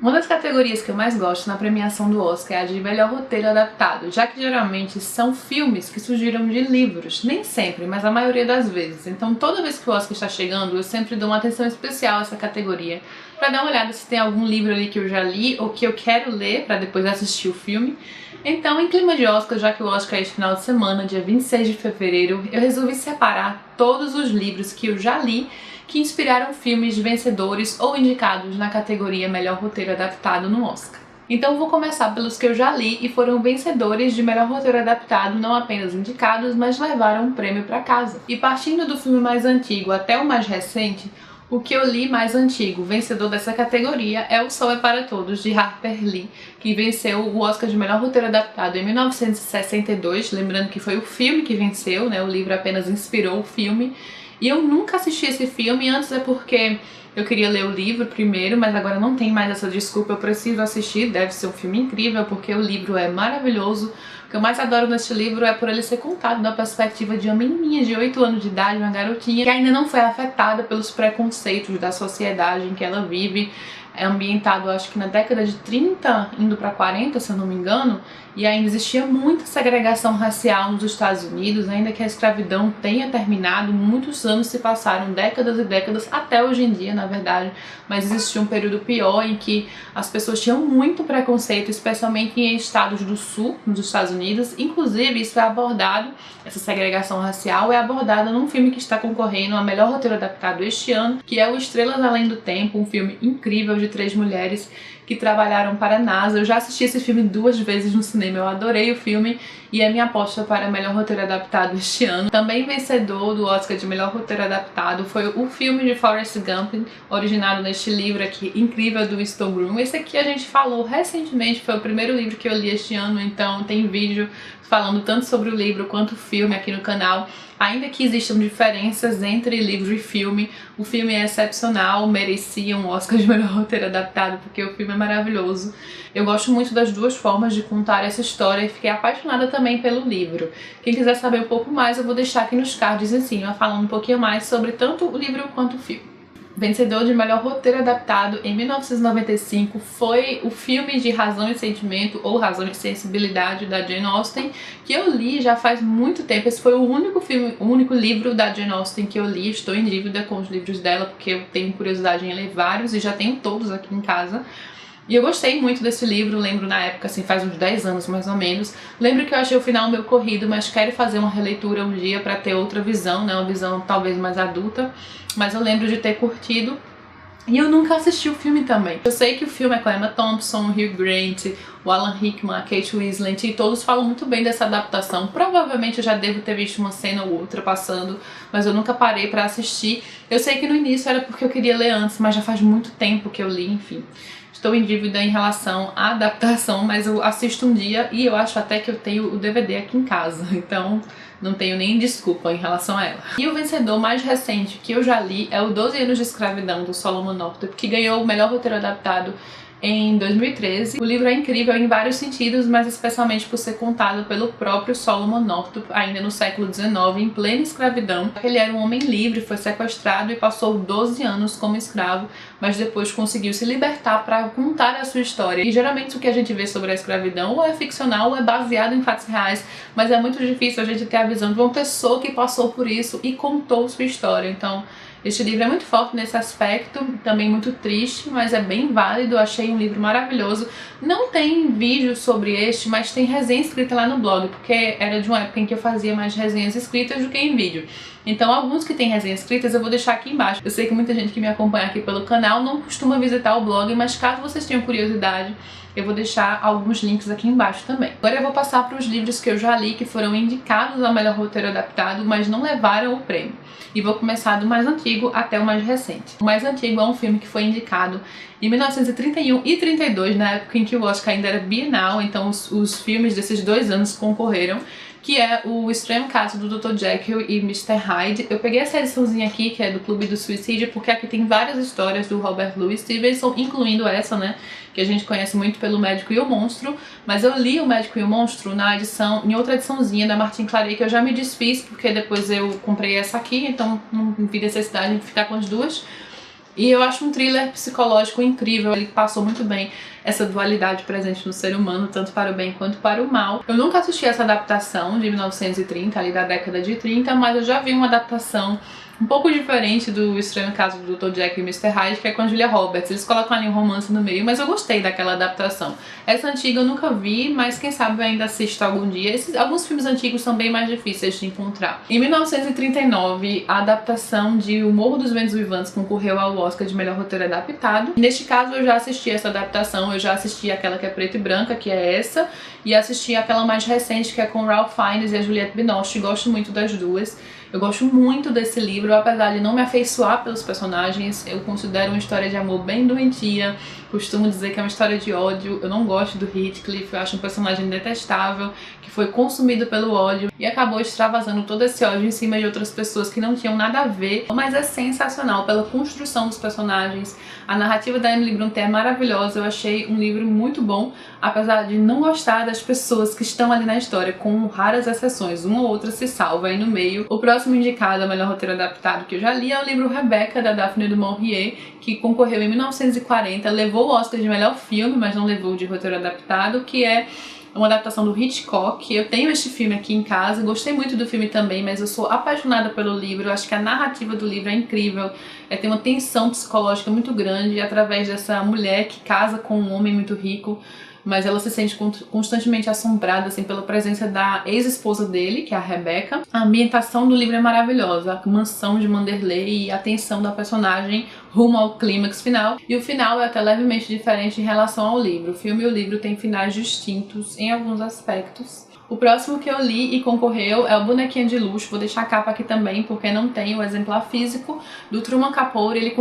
Uma das categorias que eu mais gosto na premiação do Oscar é a de melhor roteiro adaptado, já que geralmente são filmes que surgiram de livros, nem sempre, mas a maioria das vezes. Então toda vez que o Oscar está chegando, eu sempre dou uma atenção especial a essa categoria, para dar uma olhada se tem algum livro ali que eu já li ou que eu quero ler para depois assistir o filme. Então, em clima de Oscar, já que o Oscar é este final de semana, dia 26 de fevereiro, eu resolvi separar todos os livros que eu já li que inspiraram filmes vencedores ou indicados na categoria Melhor Roteiro Adaptado no Oscar. Então vou começar pelos que eu já li e foram vencedores de Melhor Roteiro Adaptado, não apenas indicados, mas levaram um prêmio para casa. E partindo do filme mais antigo até o mais recente, o que eu li mais antigo, vencedor dessa categoria, é O Sol é para Todos, de Harper Lee, que venceu o Oscar de Melhor Roteiro Adaptado em 1962, lembrando que foi o filme que venceu, né? O livro apenas inspirou o filme. E eu nunca assisti esse filme, antes é porque eu queria ler o livro primeiro, mas agora não tem mais essa desculpa, eu preciso assistir, deve ser um filme incrível, porque o livro é maravilhoso. O que eu mais adoro neste livro é por ele ser contado da perspectiva de uma menininha de 8 anos de idade, uma garotinha, que ainda não foi afetada pelos preconceitos da sociedade em que ela vive. É ambientado, acho que na década de 30, indo para 40, se eu não me engano, e ainda existia muita segregação racial nos Estados Unidos, ainda que a escravidão tenha terminado, muitos anos se passaram, décadas e décadas, até hoje em dia, na verdade, mas existia um período pior em que as pessoas tinham muito preconceito, especialmente em estados do sul, nos Estados Unidos. Inclusive, isso é abordado, essa segregação racial é abordada num filme que está concorrendo a melhor roteiro adaptado este ano, que é o Estrelas Além do Tempo, um filme incrível de 3 mulheres que trabalharam para a NASA. Eu já assisti esse filme 2 vezes no cinema, eu adorei o filme e é minha aposta para melhor roteiro adaptado este ano. Também vencedor do Oscar de melhor roteiro adaptado foi o filme de Forrest Gump, originado neste livro aqui, incrível, do Winston Groom. Esse aqui a gente falou recentemente, foi o primeiro livro que eu li este ano, então tem vídeo falando tanto sobre o livro quanto o filme aqui no canal. Ainda que existam diferenças entre livro e filme, o filme é excepcional, merecia um Oscar de melhor roteiro adaptado, porque o filme é maravilhoso. Eu gosto muito das duas formas de contar essa história e fiquei apaixonada também pelo livro. Quem quiser saber um pouco mais, eu vou deixar aqui nos cards em cima, falando um pouquinho mais sobre tanto o livro quanto o filme. Vencedor de melhor roteiro adaptado em 1995 foi o filme de Razão e Sentimento, ou Razão e Sensibilidade, da Jane Austen, que eu li já faz muito tempo. Esse foi o único livro da Jane Austen que eu li. Estou em dívida com os livros dela, porque eu tenho curiosidade em ler vários e já tenho todos aqui em casa. E eu gostei muito desse livro, lembro na época, assim, faz uns 10 anos mais ou menos. Lembro que eu achei o final meio corrido, mas quero fazer uma releitura um dia para ter outra visão, né? Uma visão talvez mais adulta. Mas eu lembro de ter curtido. E eu nunca assisti o filme também. Eu sei que o filme é com a Emma Thompson, o Hugh Grant, o Alan Rickman, a Kate Winslet, e todos falam muito bem dessa adaptação. Provavelmente eu já devo ter visto uma cena ou outra passando, mas eu nunca parei pra assistir. Eu sei que no início era porque eu queria ler antes, mas já faz muito tempo que eu li, enfim. Estou em dívida em relação à adaptação, mas eu assisto um dia e eu acho até que eu tenho o DVD aqui em casa, então não tenho nem desculpa em relação a ela. E o vencedor mais recente que eu já li é o 12 Anos de Escravidão, do Solomon Northup, que ganhou o melhor roteiro adaptado em 2013. O livro é incrível em vários sentidos, mas especialmente por ser contado pelo próprio Solomon Northup, ainda no século XIX, em plena escravidão. Ele era um homem livre, foi sequestrado e passou 12 anos como escravo, mas depois conseguiu se libertar para contar a sua história. E geralmente o que a gente vê sobre a escravidão ou é ficcional ou é baseado em fatos reais, mas é muito difícil a gente ter a visão de uma pessoa que passou por isso e contou sua história. Então, este livro é muito forte nesse aspecto, também muito triste, mas é bem válido. Eu achei um livro maravilhoso. Não tem vídeo sobre este, mas tem resenha escrita lá no blog, porque era de uma época em que eu fazia mais resenhas escritas do que em vídeo. Então alguns que tem resenhas escritas eu vou deixar aqui embaixo. Eu sei que muita gente que me acompanha aqui pelo canal não costuma visitar o blog, mas caso vocês tenham curiosidade, eu vou deixar alguns links aqui embaixo também. Agora eu vou passar para os livros que eu já li, que foram indicados ao melhor roteiro adaptado, mas não levaram o prêmio. E vou começar do mais antigo até o mais recente. O mais antigo é um filme que foi indicado em 1931 e 32, na época em que o Oscar ainda era bienal, então os filmes desses 2 anos concorreram, que é o Estranho Caso do Dr. Jekyll e Mr. Hyde. Eu peguei essa ediçãozinha aqui, que é do Clube do Suicídio, porque aqui tem várias histórias do Robert Louis Stevenson, incluindo essa, né, que a gente conhece muito pelo Médico e o Monstro, mas eu li o Médico e o Monstro em outra ediçãozinha da Martin Claret, que eu já me desfiz, porque depois eu comprei essa aqui, então não vi necessidade de ficar com as duas. E eu acho um thriller psicológico incrível, ele passou muito bem essa dualidade presente no ser humano, tanto para o bem quanto para o mal. Eu nunca assisti essa adaptação de 1930, ali da década de 30, mas eu já vi uma adaptação um pouco diferente do Estranho Caso do Dr. Jekyll e Mr. Hyde, que é com a Julia Roberts. Eles colocam ali um romance no meio, mas eu gostei daquela adaptação. Essa antiga eu nunca vi, mas quem sabe eu ainda assisto algum dia. Alguns filmes antigos são bem mais difíceis de encontrar. Em 1939, a adaptação de O Morro dos Ventos Vivantes concorreu ao Oscar de melhor roteiro adaptado. Neste caso, eu já assisti essa adaptação, eu já assisti aquela que é preta e branca, que é essa, e assisti aquela mais recente, que é com Ralph Fiennes e a Juliette Binoche. Gosto muito das duas. Eu gosto muito desse livro, apesar de não me afeiçoar pelos personagens. Eu considero uma história de amor bem doentia. Costumo dizer que é uma história de ódio. Eu não gosto do Heathcliff, eu acho um personagem detestável, que foi consumido pelo ódio e acabou extravasando todo esse ódio em cima de outras pessoas que não tinham nada a ver. Mas é sensacional pela construção dos personagens. A narrativa da Emily Brontë é maravilhosa. Eu achei um livro muito bom, apesar de não gostar das pessoas que estão ali na história, com raras exceções. Uma ou outra se salva aí no meio. O próximo indicado a melhor roteiro adaptado que eu já li é o livro Rebecca, da Daphne du Maurier, que concorreu em 1940, levou o Oscar de melhor filme, mas não levou de roteiro adaptado, que é uma adaptação do Hitchcock. Eu tenho este filme aqui em casa, gostei muito do filme também, mas eu sou apaixonada pelo livro. Eu acho que a narrativa do livro é incrível, tem uma tensão psicológica muito grande através dessa mulher que casa com um homem muito rico, mas ela se sente constantemente assombrada assim, pela presença da ex-esposa dele, que é a Rebecca. A ambientação do livro é maravilhosa, a mansão de Manderley e a tensão da personagem rumo ao clímax final. E o final é até levemente diferente em relação ao livro. O filme e o livro têm finais distintos em alguns aspectos. O próximo que eu li e concorreu é o Bonequinha de Luxo. Vou deixar a capa aqui também, porque não tem o exemplar físico, do Truman Capote.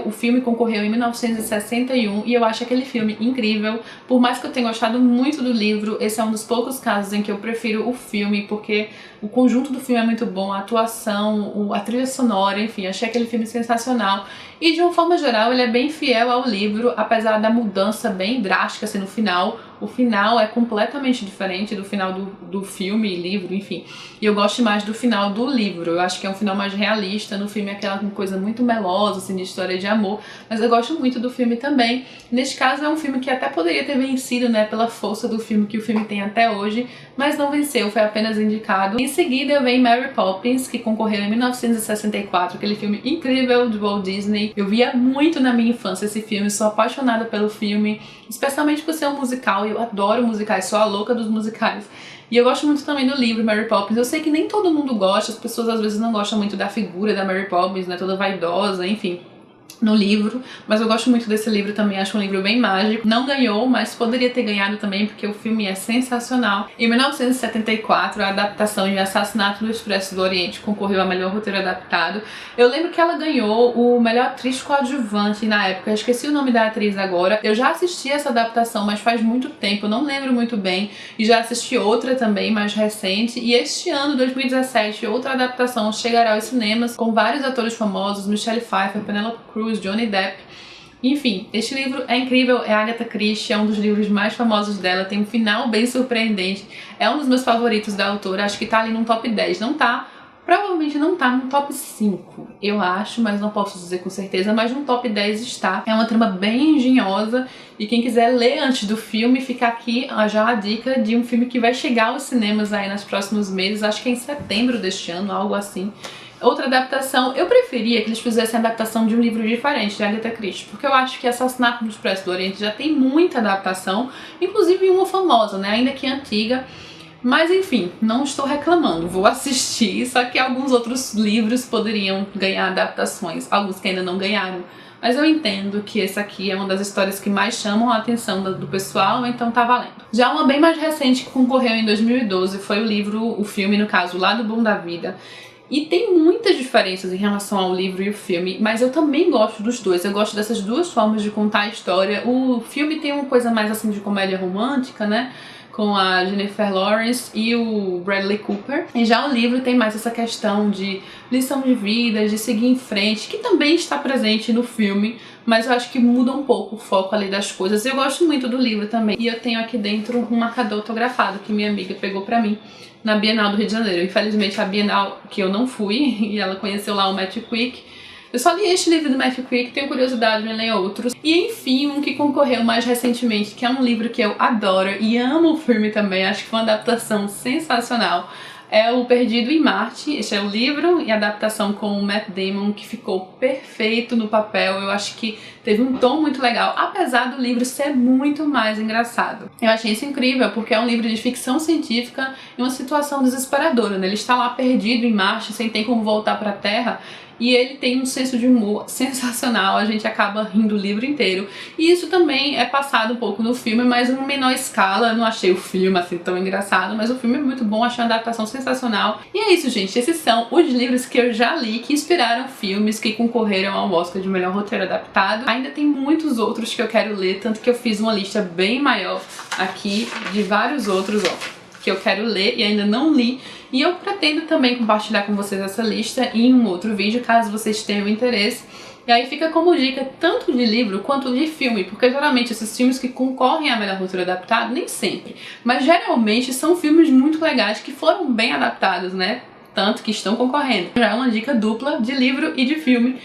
O filme concorreu em 1961 e eu acho aquele filme incrível. Por mais que eu tenha gostado muito do livro, esse é um dos poucos casos em que eu prefiro o filme, porque o conjunto do filme é muito bom, a atuação, a trilha sonora, enfim, achei aquele filme sensacional. E de uma forma geral ele é bem fiel ao livro, apesar da mudança bem drástica assim, no final. O final é completamente diferente do final do filme, livro, enfim. E eu gosto mais do final do livro. Eu acho que é um final mais realista. No filme é aquela coisa muito melosa, assim, de história de amor. Mas eu gosto muito do filme também. Neste caso é um filme que até poderia ter vencido, né, pela força do filme que o filme tem até hoje, mas não venceu, foi apenas indicado. Em seguida vem Mary Poppins, que concorreu em 1964, aquele filme incrível de Walt Disney. Eu via muito na minha infância esse filme, sou apaixonada pelo filme, especialmente por ser um musical. Eu adoro musicais, sou a louca dos musicais. E eu gosto muito também do livro Mary Poppins. Eu sei que nem todo mundo gosta, as pessoas às vezes não gostam muito da figura da Mary Poppins, né, toda vaidosa, enfim, no livro, mas eu gosto muito desse livro também, acho um livro bem mágico. Não ganhou, mas poderia ter ganhado também, porque o filme é sensacional. Em 1974, a adaptação de Assassinato do Expresso do Oriente concorreu a melhor roteiro adaptado. Eu lembro que ela ganhou o melhor atriz coadjuvante na época, eu esqueci o nome da atriz agora. Eu já assisti essa adaptação, mas faz muito tempo, eu não lembro muito bem, e já assisti outra também, mais recente, e este ano, 2017, outra adaptação chegará aos cinemas, com vários atores famosos, Michelle Pfeiffer, Penelope Cruz, Johnny Depp. Enfim, este livro é incrível, é Agatha Christie, é um dos livros mais famosos dela, tem um final bem surpreendente, é um dos meus favoritos da autora, acho que tá ali no top 10, não tá, provavelmente não tá no top 5, eu acho, mas não posso dizer com certeza, mas no top 10 está. É uma trama bem engenhosa e quem quiser ler antes do filme, fica aqui já a dica de um filme que vai chegar aos cinemas aí nos próximos meses, acho que é em setembro deste ano, algo assim. Outra adaptação, eu preferia que eles fizessem a adaptação de um livro diferente de Agatha Christie, porque eu acho que Assassinato no Expresso do Oriente já tem muita adaptação, inclusive uma famosa, né, ainda que antiga, mas enfim, não estou reclamando, vou assistir, só que alguns outros livros poderiam ganhar adaptações, alguns que ainda não ganharam. Mas eu entendo que essa aqui é uma das histórias que mais chamam a atenção do pessoal, então tá valendo. Já uma bem mais recente que concorreu em 2012 foi o filme, no caso, O Lado Bom da Vida. E tem muitas diferenças em relação ao livro e o filme, mas eu também gosto dos dois. Eu gosto dessas duas formas de contar a história. O filme tem uma coisa mais assim de comédia romântica, né? Com a Jennifer Lawrence e o Bradley Cooper. E já o livro tem mais essa questão de lição de vida, de seguir em frente, que também está presente no filme, mas eu acho que muda um pouco o foco ali das coisas. Eu gosto muito do livro também. E eu tenho aqui dentro um marcador autografado que minha amiga pegou pra mim na Bienal do Rio de Janeiro. Infelizmente a Bienal que eu não fui, e ela conheceu lá o Matt Quick, Eu só li este livro do Matthew Quick, tenho curiosidade em ler outros. E enfim, um que concorreu mais recentemente, que é um livro que eu adoro e amo o filme também, acho que foi uma adaptação sensacional, é o Perdido em Marte. Este é o livro e a adaptação com o Matt Damon, que ficou perfeito no papel. Eu acho que teve um tom muito legal, apesar do livro ser muito mais engraçado. Eu achei isso incrível, porque é um livro de ficção científica em uma situação desesperadora, né? Ele está lá perdido em Marte, sem ter como voltar para a Terra, e ele tem um senso de humor sensacional, a gente acaba rindo o livro inteiro. E isso também é passado um pouco no filme, mas em menor escala. Eu não achei o filme assim tão engraçado, mas o filme é muito bom, achei uma adaptação sensacional. E é isso, gente, esses são os livros que eu já li, que inspiraram filmes, que concorreram ao Oscar de melhor roteiro adaptado. Ainda tem muitos outros que eu quero ler, tanto que eu fiz uma lista bem maior aqui de vários outros, ó, que eu quero ler e ainda não li, e eu pretendo também compartilhar com vocês essa lista em um outro vídeo, caso vocês tenham interesse. E aí fica como dica tanto de livro quanto de filme, porque geralmente esses filmes que concorrem a melhor roteiro adaptado, nem sempre, mas geralmente são filmes muito legais que foram bem adaptados, né? Tanto que estão concorrendo. Já é uma dica dupla de livro e de filme.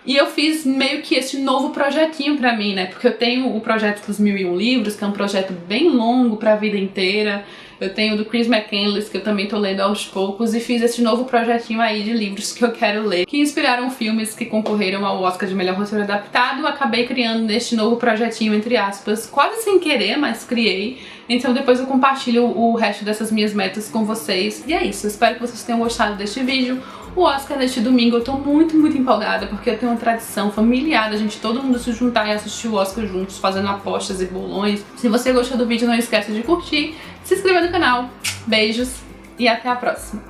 E eu fiz meio que esse novo projetinho pra mim, né? Porque eu tenho o projeto dos 1001 livros, que é um projeto bem longo pra vida inteira. Eu tenho o do Chris McCandless, que eu também tô lendo aos poucos, e fiz esse novo projetinho aí de livros que eu quero ler, que inspiraram filmes que concorreram ao Oscar de melhor roteiro adaptado. Acabei criando neste novo projetinho, entre aspas, quase sem querer, mas criei. Então depois eu compartilho o resto dessas minhas metas com vocês. E é isso, eu espero que vocês tenham gostado deste vídeo. O Oscar deste domingo eu tô muito empolgada, porque eu tenho uma tradição familiar da gente todo mundo se juntar e assistir o Oscar juntos, fazendo apostas e bolões. Se você gostou do vídeo, não esquece de curtir, se inscrever no canal. Beijos e até a próxima!